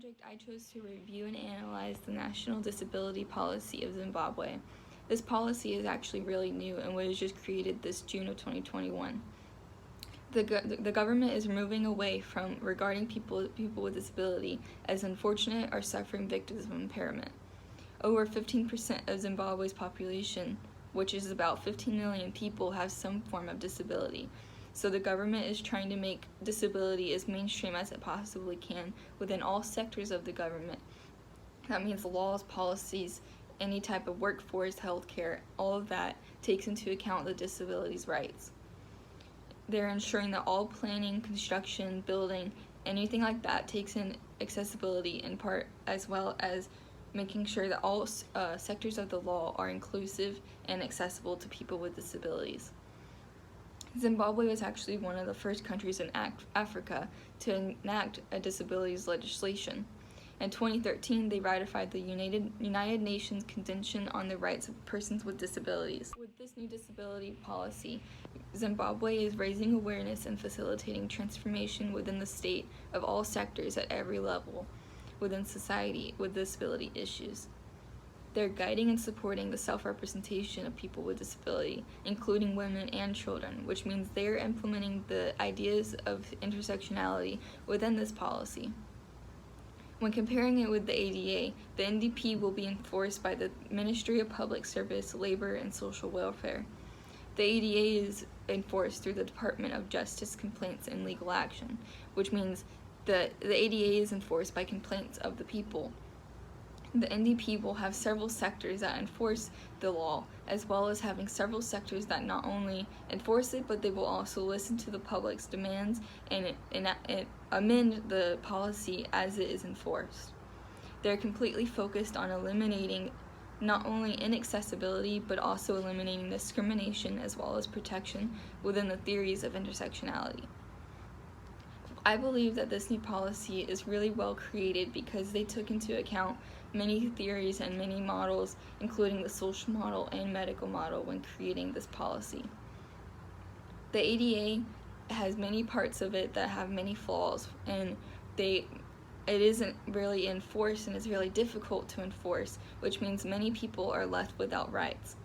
project, I chose to review and analyze the National Disability Policy of Zimbabwe. This policy is actually really new and was just created this June of 2021. The government is moving away from regarding people with disability as unfortunate or suffering victims of impairment. Over 15% of Zimbabwe's population, which is about 15 million people, have some form of disability. So the government is trying to make disability as mainstream as it possibly can within all sectors of the government. That means laws, policies, any type of workforce, healthcare, all of that takes into account the disability's rights. They're ensuring that all planning, construction, building, anything like that takes in accessibility in part, as well as making sure that all sectors of the law are inclusive and accessible to people with disabilities. Zimbabwe was actually one of the first countries in Africa to enact a disabilities legislation. In 2013, they ratified the United Nations Convention on the Rights of Persons with Disabilities. With this new disability policy, Zimbabwe is raising awareness and facilitating transformation within the state of all sectors at every level within society with disability issues. They're guiding and supporting the self-representation of people with disability, including women and children, which means they're implementing the ideas of intersectionality within this policy. When comparing it with the ADA, the NDP will be enforced by the Ministry of Public Service, Labor, and Social Welfare. The ADA is enforced through the Department of Justice Complaints and Legal Action, which means the ADA is enforced by complaints of the people. The NDP will have several sectors that enforce the law, as well as having several sectors that not only enforce it, but they will also listen to the public's demands and amend the policy as it is enforced. They're completely focused on eliminating not only inaccessibility, but also eliminating discrimination as well as protection within the theories of intersectionality. I believe that this new policy is really well created because they took into account many theories and many models, including the social model and medical model, when creating this policy. The ADA has many parts of it that have many flaws, and it isn't really enforced, and it's really difficult to enforce, which means many people are left without rights.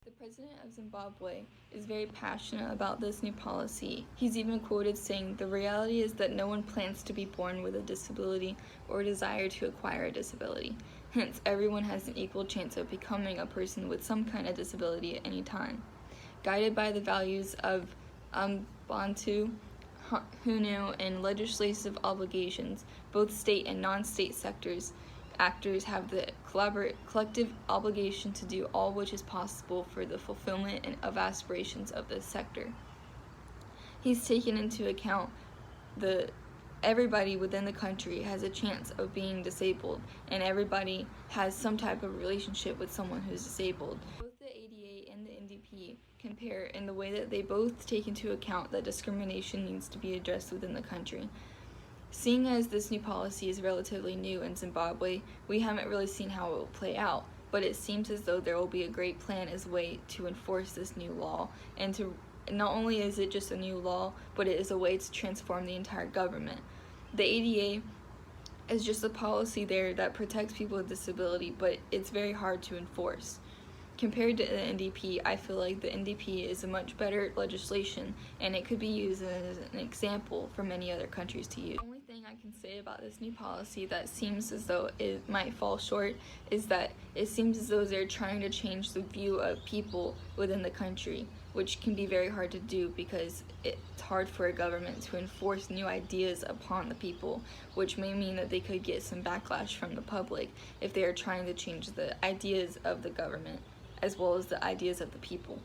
The president of Zimbabwe is very passionate about this new policy. He's even quoted saying, "The reality is that no one plans to be born with a disability or desire to acquire a disability. Hence, everyone has an equal chance of becoming a person with some kind of disability at any time." Guided by the values of Bantu, Hunu, and legislative obligations, both state and non-state actors have the collective obligation to do all which is possible for the fulfillment of aspirations of this sector. He's taken into account everybody within the country has a chance of being disabled, and everybody has some type of relationship with someone who's disabled. Both the ADA and the NDP compare in the way that they both take into account that discrimination needs to be addressed within the country. Seeing as this new policy is relatively new in Zimbabwe, we haven't really seen how it will play out, but it seems as though there will be a great plan as a way to enforce this new law, and to not only is it just a new law, but it is a way to transform the entire government. The ADA is just a policy there that protects people with disability, but it's very hard to enforce. Compared to the NDP, I feel like the NDP is a much better legislation, and it could be used as an example for many other countries to use. The only thing I can say about this new policy that seems as though it might fall short is that it seems as though they're trying to change the view of people within the country, which can be very hard to do because it's hard for a government to enforce new ideas upon the people, which may mean that they could get some backlash from the public if they are trying to change the ideas of the government as well as the ideas of the people.